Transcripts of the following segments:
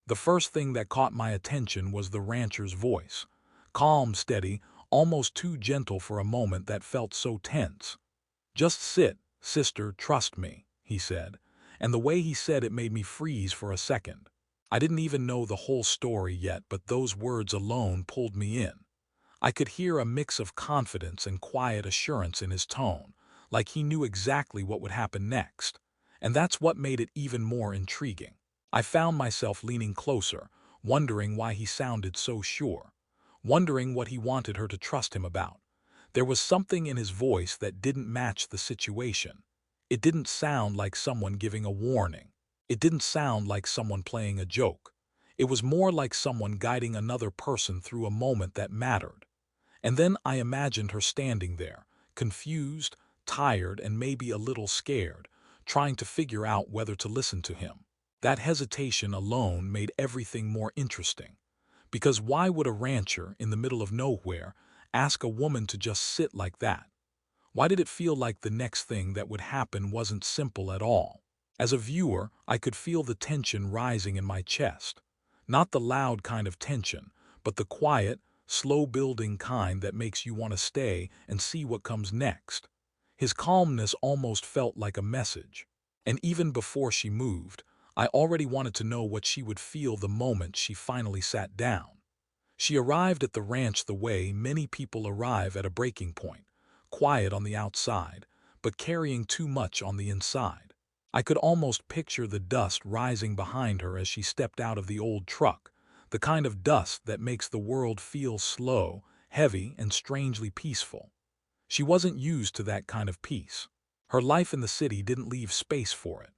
The first thing that caught my attention was the rancher's voice. Calm, steady, almost too gentle for a moment that felt so tense. "Just sit, sister, trust me," he said, and the way he said it made me freeze for a second. I didn't even know the whole story yet, but those words alone pulled me in. I could hear a mix of confidence and quiet assurance in his tone, like he knew exactly what would happen next. And that's what made it even more intriguing. I found myself leaning closer, wondering why he sounded so sure, wondering what he wanted her to trust him about. There was something in his voice that didn't match the situation. It didn't sound like someone giving a warning. It didn't sound like someone playing a joke. It was more like someone guiding another person through a moment that mattered. And then I imagined her standing there, confused, tired, and maybe a little scared, trying to figure out whether to listen to him. That hesitation alone made everything more interesting. Because why would a rancher in the middle of nowhere ask a woman to just sit like that? Why did it feel like the next thing that would happen wasn't simple at all? As a viewer, I could feel the tension rising in my chest. Not the loud kind of tension, but the quiet, slow-building kind that makes you want to stay and see what comes next. His calmness almost felt like a message. And even before she moved, I already wanted to know what she would feel the moment she finally sat down. She arrived at the ranch the way many people arrive at a breaking point, quiet on the outside, but carrying too much on the inside. I could almost picture the dust rising behind her as she stepped out of the old truck, the kind of dust that makes the world feel slow, heavy, and strangely peaceful. She wasn't used to that kind of peace. Her life in the city didn't leave space for it.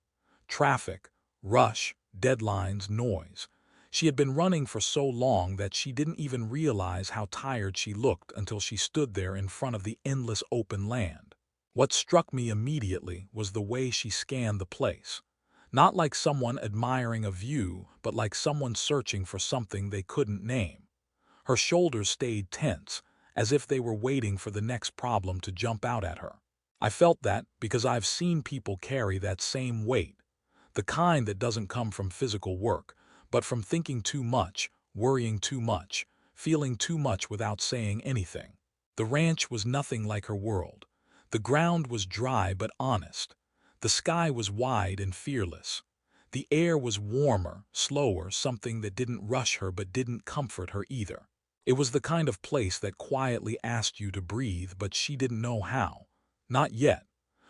Traffic, rush, deadlines, noise. She had been running for so long that she didn't even realize how tired she looked until she stood there in front of the endless open land. What struck me immediately was the way she scanned the place. Not like someone admiring a view, but like someone searching for something they couldn't name. Her shoulders stayed tense, as if they were waiting for the next problem to jump out at her. I felt that because I've seen people carry that same weight, the kind that doesn't come from physical work, but from thinking too much, worrying too much, feeling too much without saying anything. The ranch was nothing like her world. The ground was dry but honest. The sky was wide and fearless. The air was warmer, slower, something that didn't rush her but didn't comfort her either. It was the kind of place that quietly asked you to breathe, but she didn't know how. Not yet.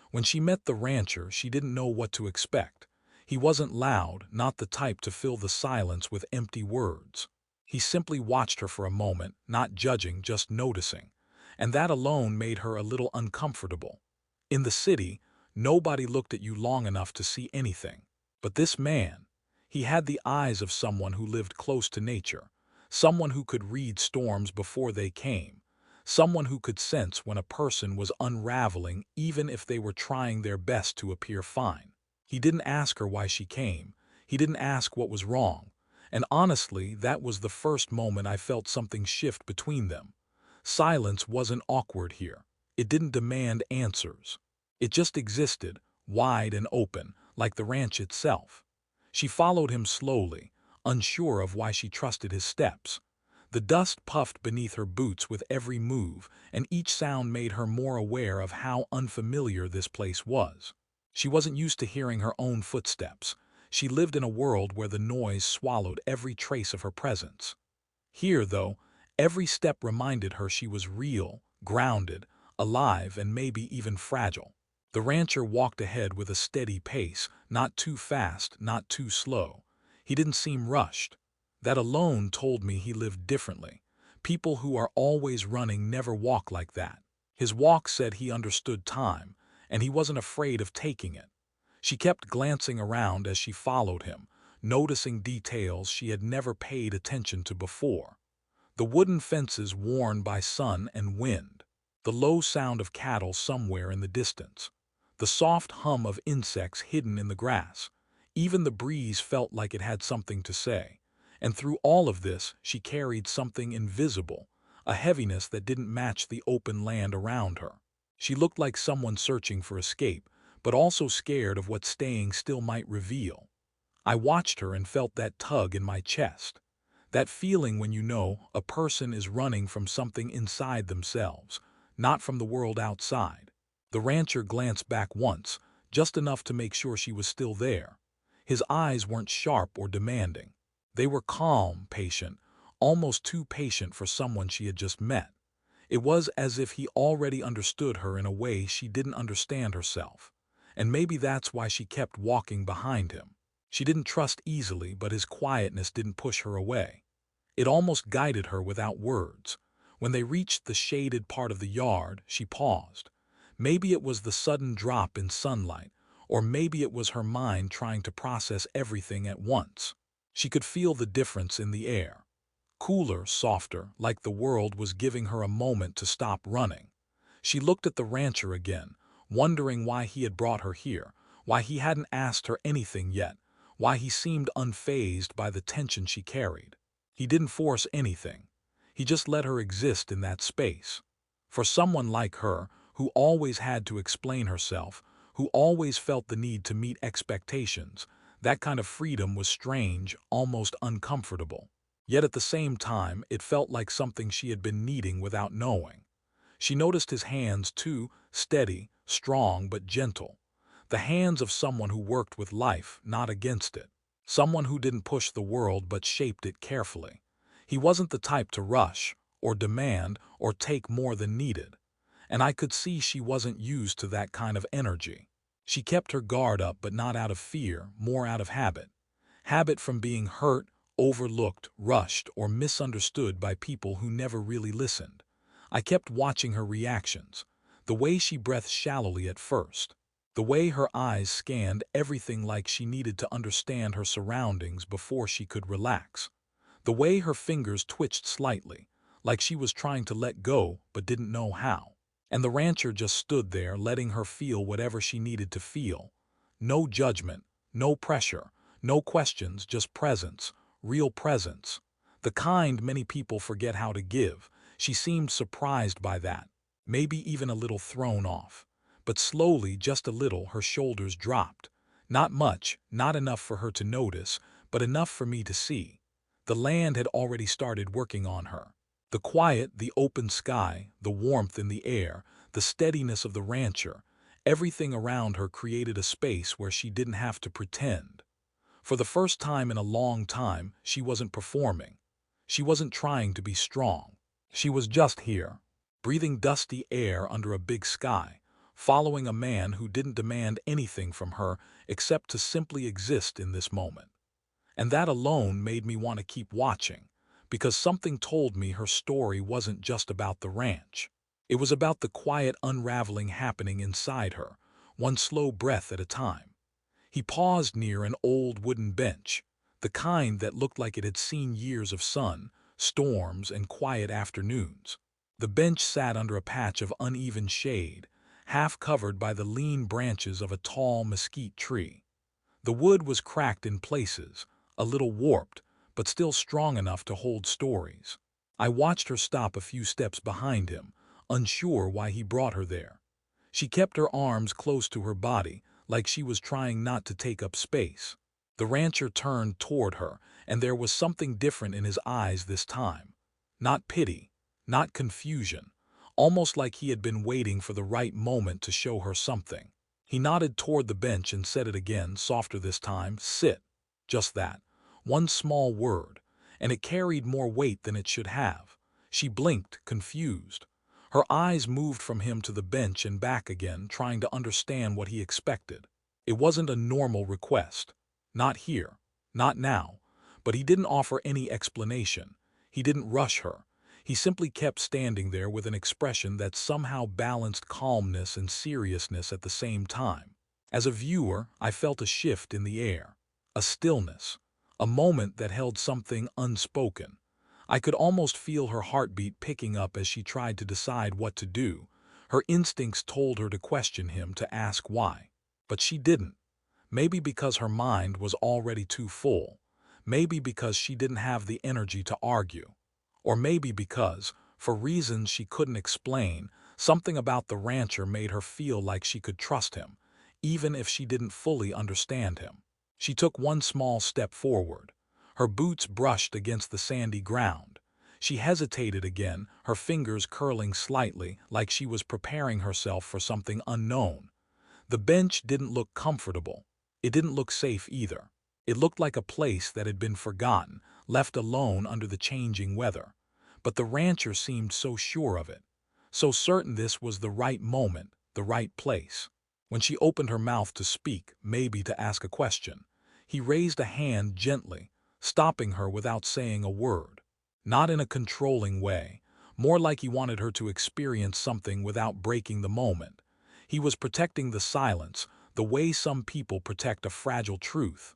When she met the rancher, she didn't know what to expect. He wasn't loud, not the type to fill the silence with empty words. He simply watched her for a moment, not judging, just noticing. And that alone made her a little uncomfortable. In the city, nobody looked at you long enough to see anything. But this man, he had the eyes of someone who lived close to nature, someone who could read storms before they came, someone who could sense when a person was unraveling even if they were trying their best to appear fine. He didn't ask her why she came. He didn't ask what was wrong. And honestly, that was the first moment I felt something shift between them. Silence wasn't awkward here. It didn't demand answers. It just existed, wide and open, like the ranch itself. She followed him slowly, unsure of why she trusted his steps. The dust puffed beneath her boots with every move, and each sound made her more aware of how unfamiliar this place was. She wasn't used to hearing her own footsteps. She lived in a world where the noise swallowed every trace of her presence. Here, though, every step reminded her she was real, grounded, alive, and maybe even fragile. The rancher walked ahead with a steady pace, not too fast, not too slow. He didn't seem rushed. That alone told me he lived differently. People who are always running never walk like that. His walk said he understood time, and he wasn't afraid of taking it. She kept glancing around as she followed him, noticing details she had never paid attention to before. The wooden fences worn by sun and wind, the low sound of cattle somewhere in the distance, the soft hum of insects hidden in the grass. Even the breeze felt like it had something to say. And through all of this, she carried something invisible, a heaviness that didn't match the open land around her. She looked like someone searching for escape, but also scared of what staying still might reveal. I watched her and felt that tug in my chest. That feeling when you know a person is running from something inside themselves, not from the world outside. The rancher glanced back once, just enough to make sure she was still there. His eyes weren't sharp or demanding. They were calm, patient, almost too patient for someone she had just met. It was as if he already understood her in a way she didn't understand herself. And maybe that's why she kept walking behind him. She didn't trust easily, but his quietness didn't push her away. It almost guided her without words. When they reached the shaded part of the yard, she paused. Maybe it was the sudden drop in sunlight, or maybe it was her mind trying to process everything at once. She could feel the difference in the air. Cooler, softer, like the world was giving her a moment to stop running. She looked at the rancher again, wondering why he had brought her here, why he hadn't asked her anything yet, why he seemed unfazed by the tension she carried. He didn't force anything. He just let her exist in that space. For someone like her, who always had to explain herself, who always felt the need to meet expectations, that kind of freedom was strange, almost uncomfortable. Yet at the same time, it felt like something she had been needing without knowing. She noticed his hands too, steady, strong but gentle. The hands of someone who worked with life, not against it. Someone who didn't push the world but shaped it carefully. He wasn't the type to rush, or demand, or take more than needed. And I could see she wasn't used to that kind of energy. She kept her guard up, but not out of fear, more out of habit. Habit from being hurt, overlooked, rushed, or misunderstood by people who never really listened. I kept watching her reactions, the way she breathed shallowly at first, the way her eyes scanned everything like she needed to understand her surroundings before she could relax, the way her fingers twitched slightly, like she was trying to let go but didn't know how. And the rancher just stood there letting her feel whatever she needed to feel. No judgment, no pressure, no questions, just presence, real presence. The kind many people forget how to give. She seemed surprised by that, maybe even a little thrown off. But slowly, just a little, her shoulders dropped. Not much, not enough for her to notice, but enough for me to see. The land had already started working on her. The quiet, the open sky, the warmth in the air, the steadiness of the rancher, everything around her created a space where she didn't have to pretend. For the first time in a long time, she wasn't performing. She wasn't trying to be strong. She was just here, breathing dusty air under a big sky, following a man who didn't demand anything from her except to simply exist in this moment. And that alone made me want to keep watching, because something told me her story wasn't just about the ranch. It was about the quiet unraveling happening inside her, one slow breath at a time. He paused near an old wooden bench, the kind that looked like it had seen years of sun, storms, and quiet afternoons. The bench sat under a patch of uneven shade, half covered by the lean branches of a tall mesquite tree. The wood was cracked in places, a little warped, but still strong enough to hold stories. I watched her stop a few steps behind him, unsure why he brought her there. She kept her arms close to her body, like she was trying not to take up space. The rancher turned toward her, and there was something different in his eyes this time. Not pity, not confusion, almost like he had been waiting for the right moment to show her something. He nodded toward the bench and said it again, softer this time, "Sit." Just that. One small word, and it carried more weight than it should have. She blinked, confused. Her eyes moved from him to the bench and back again, trying to understand what he expected. It wasn't a normal request. Not here. Not now. But he didn't offer any explanation. He didn't rush her. He simply kept standing there with an expression that somehow balanced calmness and seriousness at the same time. As a viewer, I felt a shift in the air, a stillness, a moment that held something unspoken. I could almost feel her heartbeat picking up as she tried to decide what to do. Her instincts told her to question him, to ask why. But she didn't. Maybe because her mind was already too full. Maybe because she didn't have the energy to argue. Or maybe because, for reasons she couldn't explain, something about the rancher made her feel like she could trust him, even if she didn't fully understand him. She took one small step forward. Her boots brushed against the sandy ground. She hesitated again, her fingers curling slightly like she was preparing herself for something unknown. The bench didn't look comfortable. It didn't look safe either. It looked like a place that had been forgotten, left alone under the changing weather. But the rancher seemed so sure of it, so certain this was the right moment, the right place. When she opened her mouth to speak, maybe to ask a question, he raised a hand gently, stopping her without saying a word. Not in a controlling way, more like he wanted her to experience something without breaking the moment. He was protecting the silence, the way some people protect a fragile truth.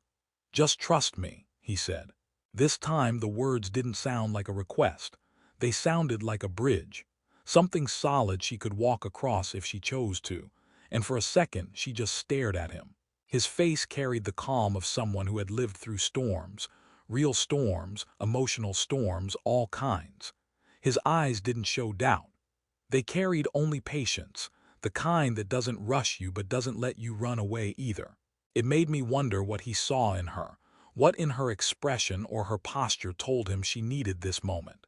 "Just trust me," he said. This time the words didn't sound like a request. They sounded like a bridge, something solid she could walk across if she chose to, and for a second she just stared at him. His face carried the calm of someone who had lived through storms, real storms, emotional storms, all kinds. His eyes didn't show doubt. They carried only patience, the kind that doesn't rush you but doesn't let you run away either. It made me wonder what he saw in her, what in her expression or her posture told him she needed this moment.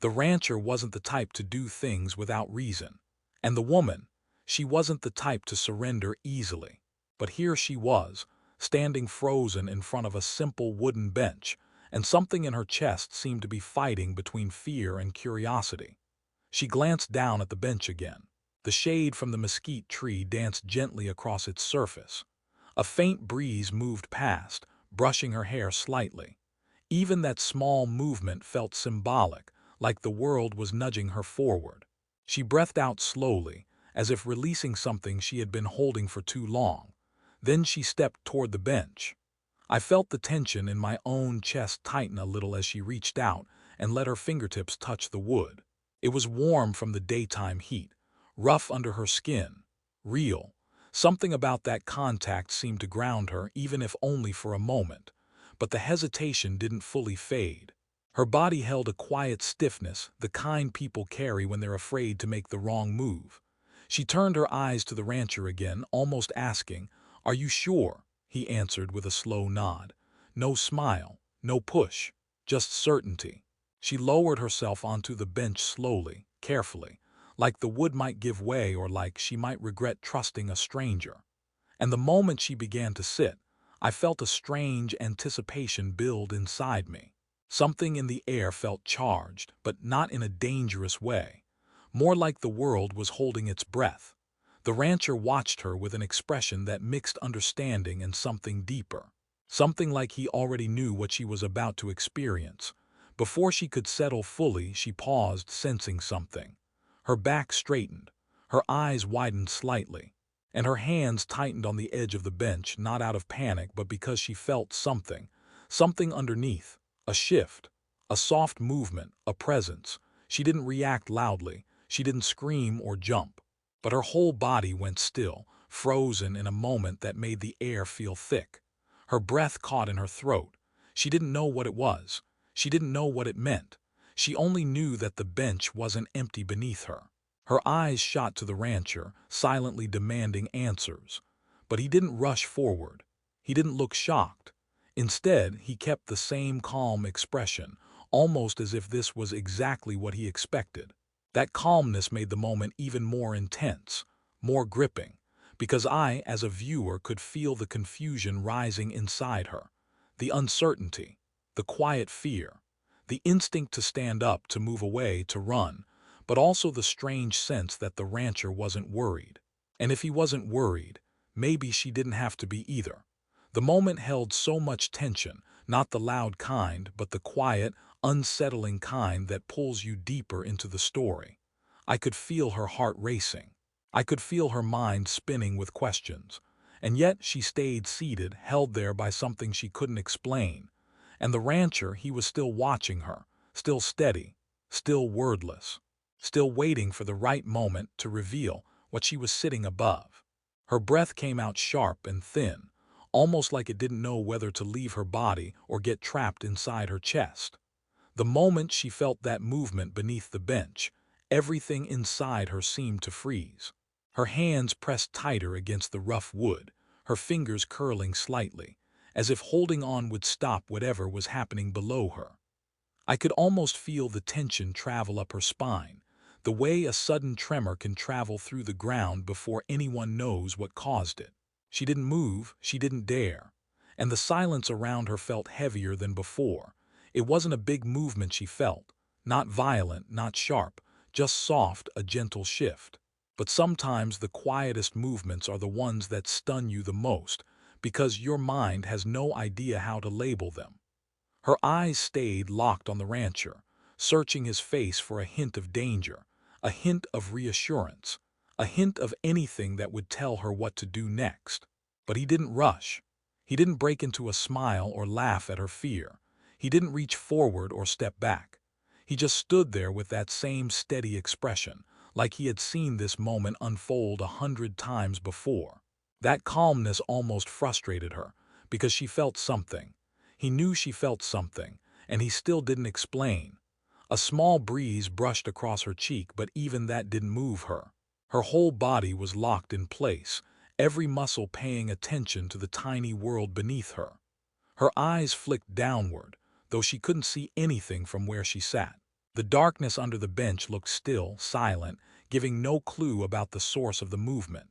The rancher wasn't the type to do things without reason. And the woman, she wasn't the type to surrender easily. But here she was, standing frozen in front of a simple wooden bench, and something in her chest seemed to be fighting between fear and curiosity. She glanced down at the bench again. The shade from the mesquite tree danced gently across its surface. A faint breeze moved past, brushing her hair slightly. Even that small movement felt symbolic, like the world was nudging her forward. She breathed out slowly, as if releasing something she had been holding for too long. Then she stepped toward the bench. I felt the tension in my own chest tighten a little as she reached out and let her fingertips touch the wood. It was warm from the daytime heat, rough under her skin, real. Something about that contact seemed to ground her, even if only for a moment. But the hesitation didn't fully fade. Her body held a quiet stiffness, the kind people carry when they're afraid to make the wrong move. She turned her eyes to the rancher again, almost asking, "Are you sure?" He answered with a slow nod. No smile, no push, just certainty. She lowered herself onto the bench slowly, carefully, like the wood might give way or like she might regret trusting a stranger. And the moment she began to sit, I felt a strange anticipation build inside me. Something in the air felt charged, but not in a dangerous way. More like the world was holding its breath. The rancher watched her with an expression that mixed understanding and something deeper. Something like he already knew what she was about to experience. Before she could settle fully, she paused, sensing something. Her back straightened, her eyes widened slightly, and her hands tightened on the edge of the bench, not out of panic but because she felt something, something underneath, a shift, a soft movement, a presence. She didn't react loudly, she didn't scream or jump, but her whole body went still, frozen in a moment that made the air feel thick. Her breath caught in her throat. She didn't know what it was. She didn't know what it meant. She only knew that the bench wasn't empty beneath her. Her eyes shot to the rancher, silently demanding answers. But he didn't rush forward. He didn't look shocked. Instead, he kept the same calm expression, almost as if this was exactly what he expected. That calmness made the moment even more intense, more gripping, because I, as a viewer, could feel the confusion rising inside her, the uncertainty, the quiet fear, the instinct to stand up, to move away, to run, but also the strange sense that the rancher wasn't worried. And if he wasn't worried, maybe she didn't have to be either. The moment held so much tension, not the loud kind, but the quiet, unsettling kind that pulls you deeper into the story. I could feel her heart racing. I could feel her mind spinning with questions. And yet she stayed seated, held there by something she couldn't explain. And the rancher, he was still watching her, still steady, still wordless, still waiting for the right moment to reveal what she was sitting above. Her breath came out sharp and thin, almost like it didn't know whether to leave her body or get trapped inside her chest. The moment she felt that movement beneath the bench, everything inside her seemed to freeze. Her hands pressed tighter against the rough wood, her fingers curling slightly, as if holding on would stop whatever was happening below her. I could almost feel the tension travel up her spine, the way a sudden tremor can travel through the ground before anyone knows what caused it. She didn't move, she didn't dare, and the silence around her felt heavier than before. It wasn't a big movement she felt, not violent, not sharp, just soft, a gentle shift. But sometimes the quietest movements are the ones that stun you the most, because your mind has no idea how to label them. Her eyes stayed locked on the rancher, searching his face for a hint of danger, a hint of reassurance, a hint of anything that would tell her what to do next. But he didn't rush. He didn't break into a smile or laugh at her fear. He didn't reach forward or step back. He just stood there with that same steady expression, like he had seen this moment unfold 100 times before. That calmness almost frustrated her, because she felt something. He knew she felt something, and he still didn't explain. A small breeze brushed across her cheek, but even that didn't move her. Her whole body was locked in place, every muscle paying attention to the tiny world beneath her. Her eyes flicked downward, though she couldn't see anything from where she sat. The darkness under the bench looked still, silent, giving no clue about the source of the movement.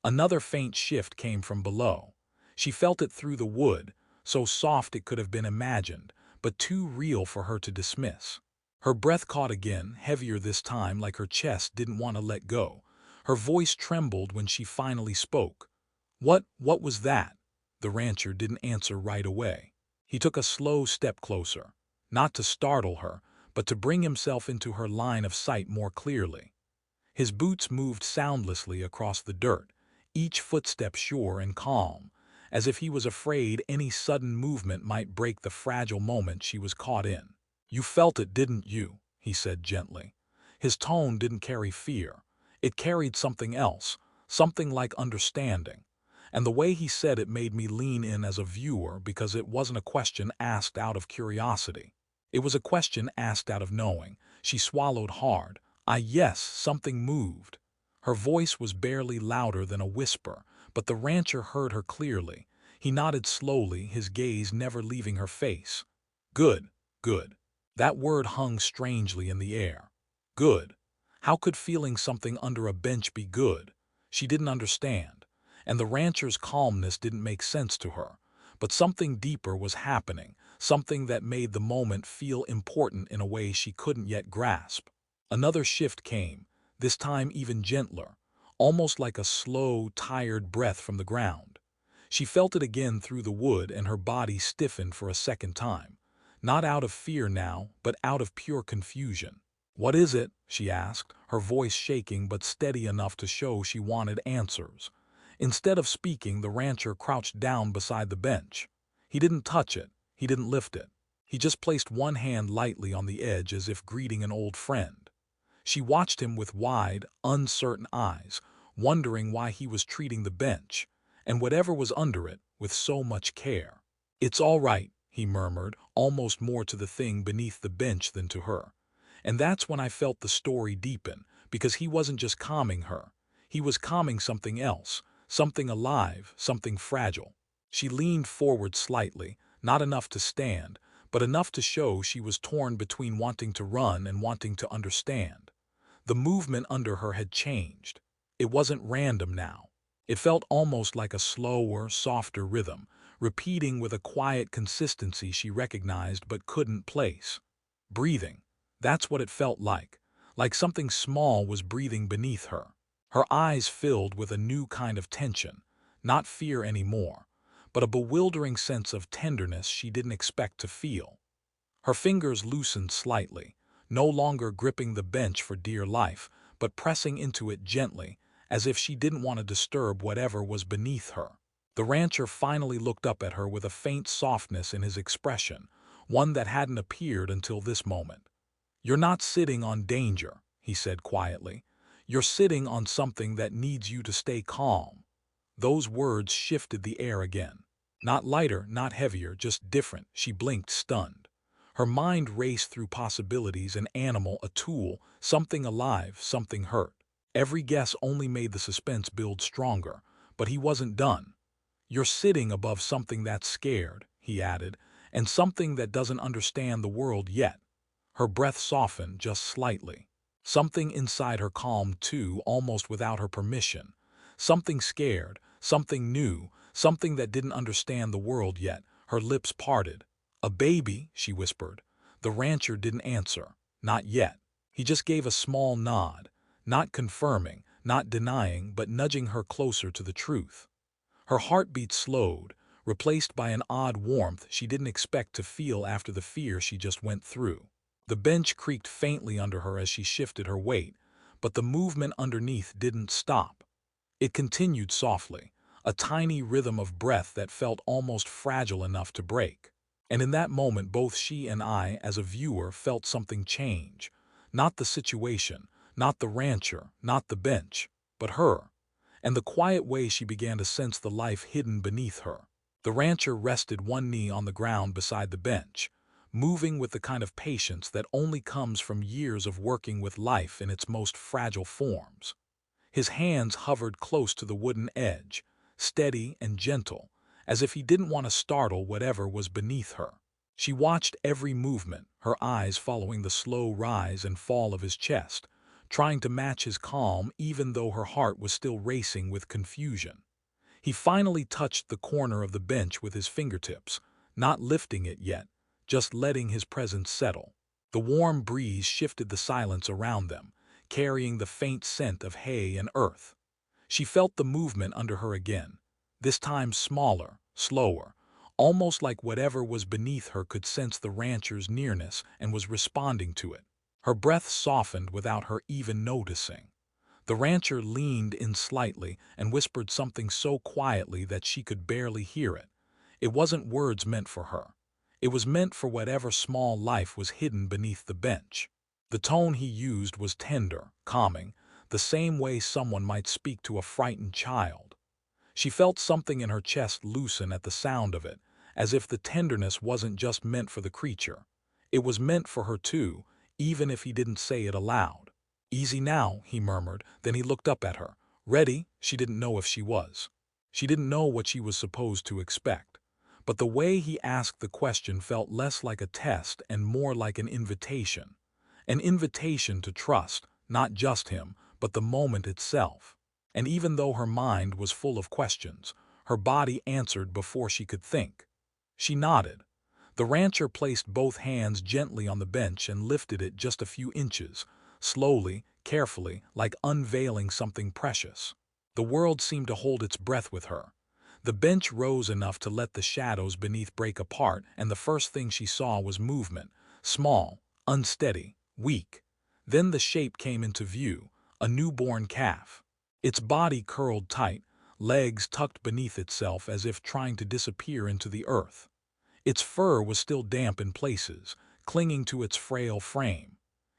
Another faint shift came from below. She felt it through the wood, so soft it could have been imagined, but too real for her to dismiss. Her breath caught again, heavier this time, like her chest didn't want to let go. Her voice trembled when she finally spoke. What was that?" The rancher didn't answer right away. He took a slow step closer, not to startle her, but to bring himself into her line of sight more clearly. His boots moved soundlessly across the dirt, each footstep sure and calm, as if he was afraid any sudden movement might break the fragile moment she was caught in. "You felt it, didn't you?" he said gently. His tone didn't carry fear. It carried something else, something like understanding. And the way he said it made me lean in as a viewer, because it wasn't a question asked out of curiosity. It was a question asked out of knowing. She swallowed hard. Yes, something moved. Her voice was barely louder than a whisper, but the rancher heard her clearly. He nodded slowly, his gaze never leaving her face. "Good, good." That word hung strangely in the air. Good. How could feeling something under a bench be good? She didn't understand, and the rancher's calmness didn't make sense to her. But something deeper was happening, something that made the moment feel important in a way she couldn't yet grasp. Another shift came, this time even gentler, almost like a slow, tired breath from the ground. She felt it again through the wood, and her body stiffened for a second time. Not out of fear now, but out of pure confusion. "What is it?" she asked, her voice shaking but steady enough to show she wanted answers. Instead of speaking, the rancher crouched down beside the bench. He didn't touch it, he didn't lift it. He just placed one hand lightly on the edge as if greeting an old friend. She watched him with wide, uncertain eyes, wondering why he was treating the bench, and whatever was under it, with so much care. "It's all right," he murmured, almost more to the thing beneath the bench than to her. And that's when I felt the story deepen, because he wasn't just calming her. He was calming something else, something alive, something fragile. She leaned forward slightly, not enough to stand, but enough to show she was torn between wanting to run and wanting to understand. The movement under her had changed. It wasn't random now. It felt almost like a slower, softer rhythm, repeating with a quiet consistency she recognized but couldn't place. Breathing. That's what it felt like something small was breathing beneath her. Her eyes filled with a new kind of tension, not fear anymore, but a bewildering sense of tenderness she didn't expect to feel. Her fingers loosened slightly, no longer gripping the bench for dear life, but pressing into it gently, as if she didn't want to disturb whatever was beneath her. The rancher finally looked up at her with a faint softness in his expression, one that hadn't appeared until this moment. "You're not sitting on danger," he said quietly. "You're sitting on something that needs you to stay calm." Those words shifted the air again. Not lighter, not heavier, just different. She blinked, stunned. Her mind raced through possibilities: an animal, a tool, something alive, something hurt. Every guess only made the suspense build stronger, but he wasn't done. "You're sitting above something that's scared," he added, "and something that doesn't understand the world yet." Her breath softened just slightly. Something inside her calmed too, almost without her permission. Something scared, something new, something that didn't understand the world yet. Her lips parted. "A baby," she whispered. The rancher didn't answer. Not yet. He just gave a small nod, not confirming, not denying, but nudging her closer to the truth. Her heartbeat slowed, replaced by an odd warmth she didn't expect to feel after the fear she just went through. The bench creaked faintly under her as she shifted her weight, but the movement underneath didn't stop. It continued softly, a tiny rhythm of breath that felt almost fragile enough to break. And in that moment both she and I, as a viewer, felt something change. Not the situation, not the rancher, not the bench, but her, and the quiet way she began to sense the life hidden beneath her. The rancher rested one knee on the ground beside the bench, moving with the kind of patience that only comes from years of working with life in its most fragile forms. His hands hovered close to the wooden edge, steady and gentle, as if he didn't want to startle whatever was beneath her. She watched every movement, her eyes following the slow rise and fall of his chest, trying to match his calm even though her heart was still racing with confusion. He finally touched the corner of the bench with his fingertips, not lifting it yet, just letting his presence settle. The warm breeze shifted the silence around them, carrying the faint scent of hay and earth. She felt the movement under her again, this time smaller, slower, almost like whatever was beneath her could sense the rancher's nearness and was responding to it. Her breath softened without her even noticing. The rancher leaned in slightly and whispered something so quietly that she could barely hear it. It wasn't words meant for her. It was meant for whatever small life was hidden beneath the bench. The tone he used was tender, calming, the same way someone might speak to a frightened child. She felt something in her chest loosen at the sound of it, as if the tenderness wasn't just meant for the creature. It was meant for her too, even if he didn't say it aloud. "Easy now," he murmured, then he looked up at her. Ready? She didn't know if she was. She didn't know what she was supposed to expect. But the way he asked the question felt less like a test and more like an invitation. An invitation to trust, not just him, but the moment itself. And even though her mind was full of questions, her body answered before she could think. She nodded. The rancher placed both hands gently on the bench and lifted it just a few inches, slowly, carefully, like unveiling something precious. The world seemed to hold its breath with her. The bench rose enough to let the shadows beneath break apart, and the first thing she saw was movement, small, unsteady, weak. Then the shape came into view, a newborn calf. Its body curled tight, legs tucked beneath itself as if trying to disappear into the earth. Its fur was still damp in places, clinging to its frail frame.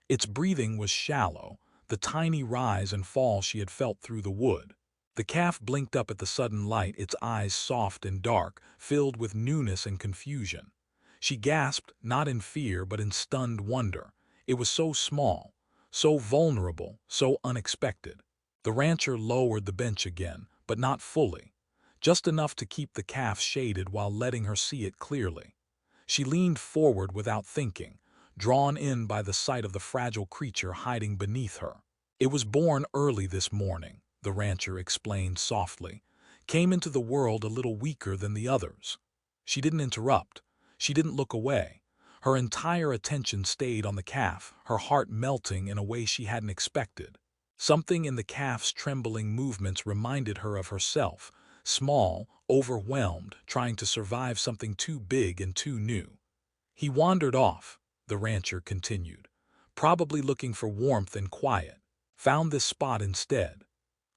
Its breathing was shallow, the tiny rise and fall she had felt through the wood. The calf blinked up at the sudden light, its eyes soft and dark, filled with newness and confusion. She gasped, not in fear but in stunned wonder. It was so small, so vulnerable, so unexpected. The rancher lowered the bench again, but not fully, just enough to keep the calf shaded while letting her see it clearly. She leaned forward without thinking, drawn in by the sight of the fragile creature hiding beneath her. "It was born early this morning," the rancher explained softly. "Came into the world a little weaker than the others." She didn't interrupt. She didn't look away. Her entire attention stayed on the calf, her heart melting in a way she hadn't expected. Something in the calf's trembling movements reminded her of herself, small, overwhelmed, trying to survive something too big and too new. "He wandered off," the rancher continued, "probably looking for warmth and quiet. Found this spot instead."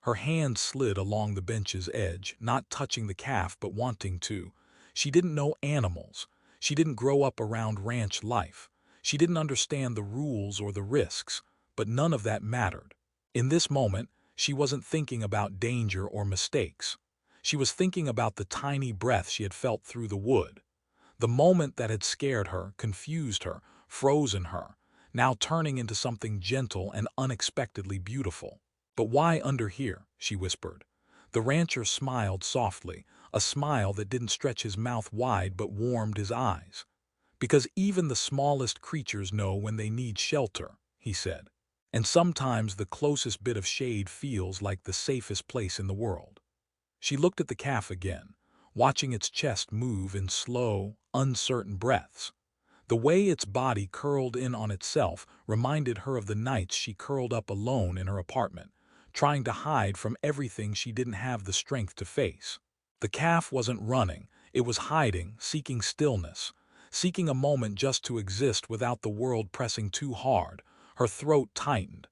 Her hand slid along the bench's edge, not touching the calf but wanting to. She didn't know animals. She didn't grow up around ranch life. She didn't understand the rules or the risks, but none of that mattered. In this moment, she wasn't thinking about danger or mistakes. She was thinking about the tiny breath she had felt through the wood. The moment that had scared her, confused her, frozen her, now turning into something gentle and unexpectedly beautiful. "But why under here?" she whispered. The rancher smiled softly, a smile that didn't stretch his mouth wide but warmed his eyes. "Because even the smallest creatures know when they need shelter," he said. "And sometimes the closest bit of shade feels like the safest place in the world." She looked at the calf again, watching its chest move in slow, uncertain breaths. The way its body curled in on itself reminded her of the nights she curled up alone in her apartment, trying to hide from everything she didn't have the strength to face. The calf wasn't running, it was hiding, seeking stillness, seeking a moment just to exist without the world pressing too hard. Her throat tightened.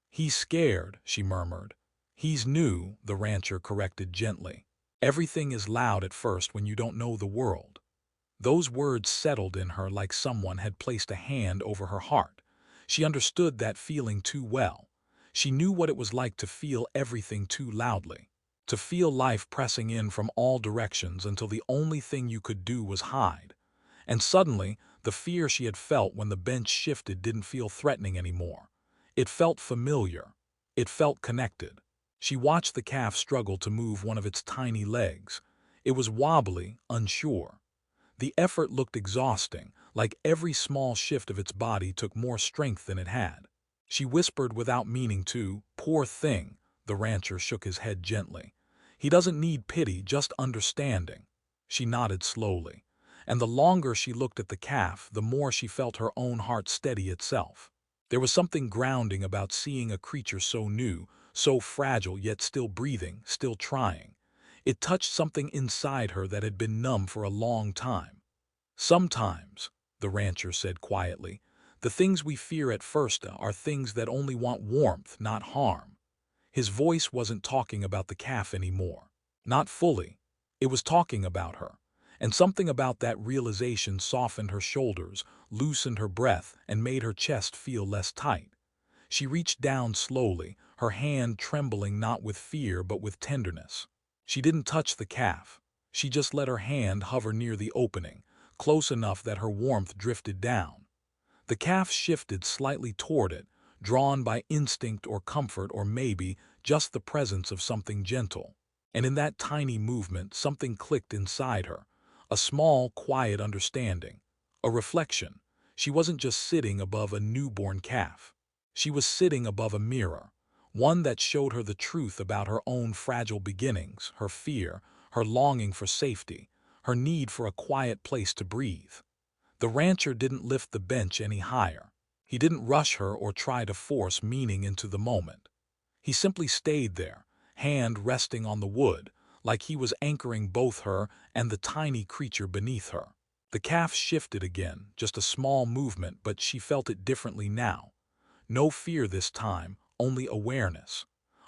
"He's scared," she murmured. "He's new," the rancher corrected gently. "Everything is loud at first when you don't know the world." Those words settled in her like someone had placed a hand over her heart. She understood that feeling too well. She knew what it was like to feel everything too loudly, to feel life pressing in from all directions until the only thing you could do was hide. And suddenly, the fear she had felt when the bench shifted didn't feel threatening anymore. It felt familiar. It felt connected. She watched the calf struggle to move one of its tiny legs. It was wobbly, unsure. The effort looked exhausting, like every small shift of its body took more strength than it had. She whispered without meaning to, "Poor thing." The rancher shook his head gently. "He doesn't need pity, just understanding." She nodded slowly, and the longer she looked at the calf, the more she felt her own heart steady itself. There was something grounding about seeing a creature so new, so fragile yet still breathing, still trying. It touched something inside her that had been numb for a long time. "Sometimes," the rancher said quietly, "the things we fear at first are things that only want warmth, not harm." His voice wasn't talking about the calf anymore. Not fully. It was talking about her. And something about that realization softened her shoulders, loosened her breath, and made her chest feel less tight. She reached down slowly, her hand trembling not with fear but with tenderness. She didn't touch the calf. She just let her hand hover near the opening, close enough that her warmth drifted down. The calf shifted slightly toward it, drawn by instinct or comfort or maybe just the presence of something gentle. And in that tiny movement, something clicked inside her. A small, quiet understanding. A reflection. She wasn't just sitting above a newborn calf. She was sitting above a mirror. One that showed her the truth about her own fragile beginnings, her fear, her longing for safety, her need for a quiet place to breathe. The rancher didn't lift the bench any higher. He didn't rush her or try to force meaning into the moment. He simply stayed there, hand resting on the wood, like he was anchoring both her and the tiny creature beneath her. The calf shifted again, just a small movement, but she felt it differently now. No fear this time, only awareness.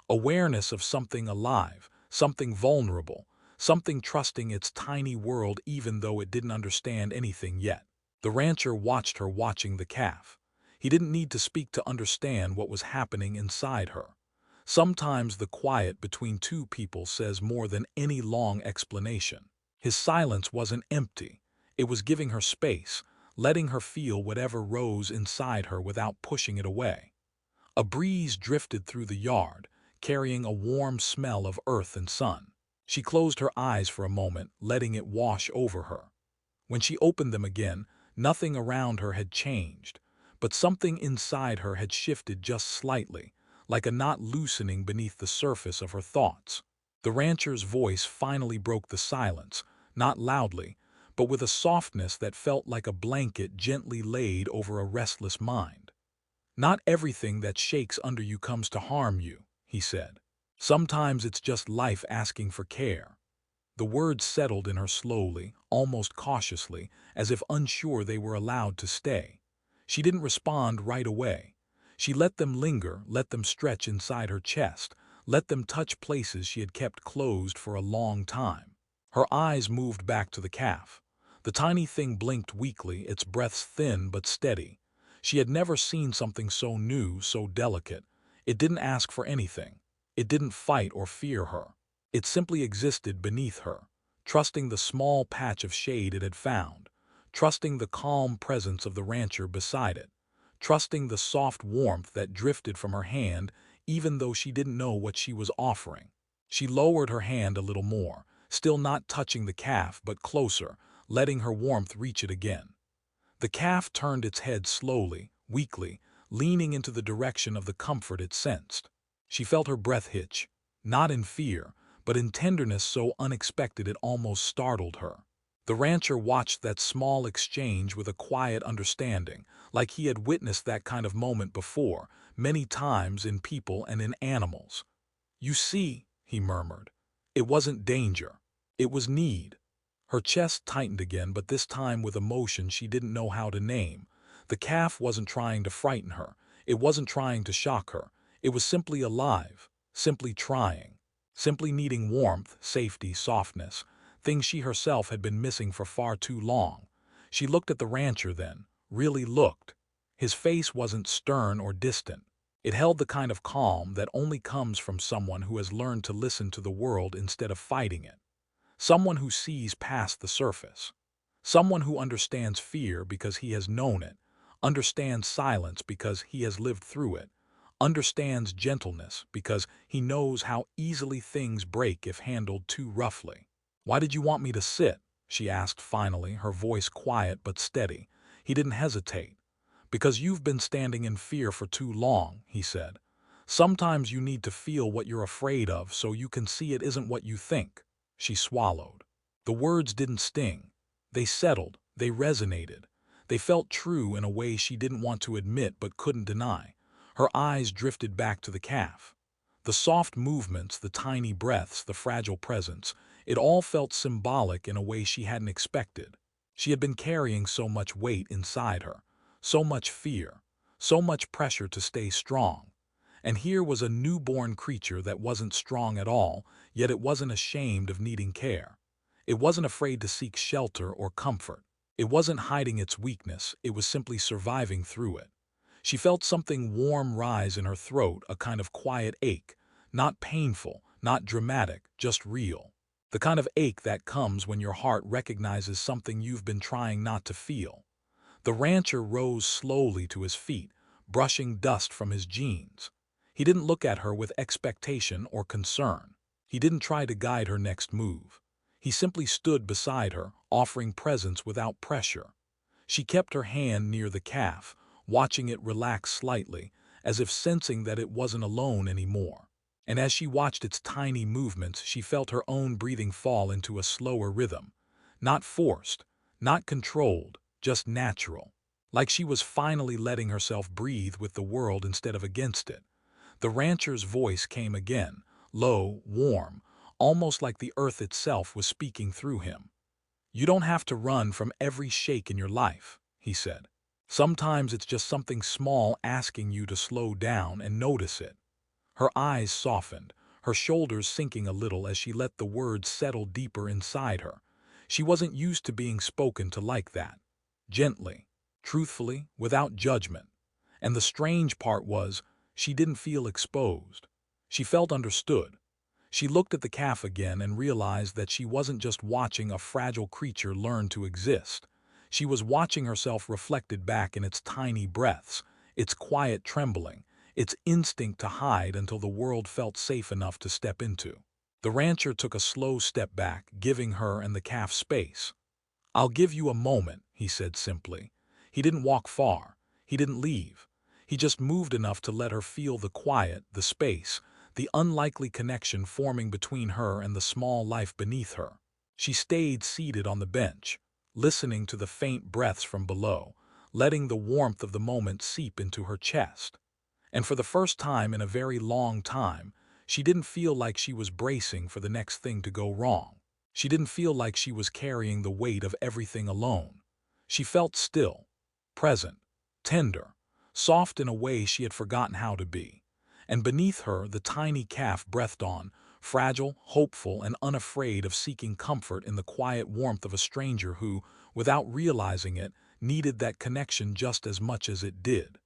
Awareness of something alive, something vulnerable, something trusting its tiny world even though it didn't understand anything yet. The rancher watched her watching the calf. He didn't need to speak to understand what was happening inside her. Sometimes the quiet between two people says more than any long explanation. His silence wasn't empty. It was giving her space, letting her feel whatever rose inside her without pushing it away. A breeze drifted through the yard, carrying a warm smell of earth and sun. She closed her eyes for a moment, letting it wash over her. When she opened them again, nothing around her had changed, but something inside her had shifted just slightly, like a knot loosening beneath the surface of her thoughts. The rancher's voice finally broke the silence, not loudly, but with a softness that felt like a blanket gently laid over a restless mind. "Not everything that shakes under you comes to harm you," he said. "Sometimes it's just life asking for care." The words settled in her slowly, almost cautiously, as if unsure they were allowed to stay. She didn't respond right away. She let them linger, let them stretch inside her chest, let them touch places she had kept closed for a long time. Her eyes moved back to the calf. The tiny thing blinked weakly, its breaths thin but steady. She had never seen something so new, so delicate. It didn't ask for anything. It didn't fight or fear her. It simply existed beneath her, trusting the small patch of shade it had found, trusting the calm presence of the rancher beside it, trusting the soft warmth that drifted from her hand even though she didn't know what she was offering. She lowered her hand a little more, still not touching the calf but closer, letting her warmth reach it again. The calf turned its head slowly, weakly, leaning into the direction of the comfort it sensed. She felt her breath hitch, not in fear, but in tenderness so unexpected it almost startled her. The rancher watched that small exchange with a quiet understanding, like he had witnessed that kind of moment before, many times in people and in animals. "You see," he murmured, "it wasn't danger. It was need." Her chest tightened again, but this time with emotion she didn't know how to name. The calf wasn't trying to frighten her. It wasn't trying to shock her. It was simply alive, simply trying, simply needing warmth, safety, softness, things she herself had been missing for far too long. She looked at the rancher then, really looked. His face wasn't stern or distant. It held the kind of calm that only comes from someone who has learned to listen to the world instead of fighting it. Someone who sees past the surface. Someone who understands fear because he has known it, understands silence because he has lived through it, understands gentleness because he knows how easily things break if handled too roughly. "Why did you want me to sit?" she asked finally, her voice quiet but steady. He didn't hesitate. "Because you've been standing in fear for too long," he said. "Sometimes you need to feel what you're afraid of so you can see it isn't what you think." She swallowed. The words didn't sting. They settled, they resonated. They felt true in a way she didn't want to admit but couldn't deny. Her eyes drifted back to the calf. The soft movements, the tiny breaths, the fragile presence, it all felt symbolic in a way she hadn't expected. She had been carrying so much weight inside her, so much fear, so much pressure to stay strong. And here was a newborn creature that wasn't strong at all, yet it wasn't ashamed of needing care. It wasn't afraid to seek shelter or comfort. It wasn't hiding its weakness, it was simply surviving through it. She felt something warm rise in her throat, a kind of quiet ache, not painful, not dramatic, just real. The kind of ache that comes when your heart recognizes something you've been trying not to feel. The rancher rose slowly to his feet, brushing dust from his jeans. He didn't look at her with expectation or concern. He didn't try to guide her next move. He simply stood beside her, offering presence without pressure. She kept her hand near the calf, watching it relax slightly, as if sensing that it wasn't alone anymore. And as she watched its tiny movements, she felt her own breathing fall into a slower rhythm. Not forced, not controlled, just natural. Like she was finally letting herself breathe with the world instead of against it. The rancher's voice came again, low, warm, almost like the earth itself was speaking through him. "You don't have to run from every shake in your life," he said. "Sometimes it's just something small asking you to slow down and notice it." Her eyes softened, her shoulders sinking a little as she let the words settle deeper inside her. She wasn't used to being spoken to like that. Gently, truthfully, without judgment. And the strange part was, she didn't feel exposed. She felt understood. She looked at the calf again and realized that she wasn't just watching a fragile creature learn to exist. She was watching herself reflected back in its tiny breaths, its quiet trembling, its instinct to hide until the world felt safe enough to step into. The rancher took a slow step back, giving her and the calf space. "I'll give you a moment," he said simply. He didn't walk far. He didn't leave. He just moved enough to let her feel the quiet, the space, the unlikely connection forming between her and the small life beneath her. She stayed seated on the bench, listening to the faint breaths from below, letting the warmth of the moment seep into her chest. And for the first time in a very long time, she didn't feel like she was bracing for the next thing to go wrong. She didn't feel like she was carrying the weight of everything alone. She felt still, present, tender, soft in a way she had forgotten how to be. And beneath her, the tiny calf breathed on, fragile, hopeful, and unafraid of seeking comfort in the quiet warmth of a stranger who, without realizing it, needed that connection just as much as it did.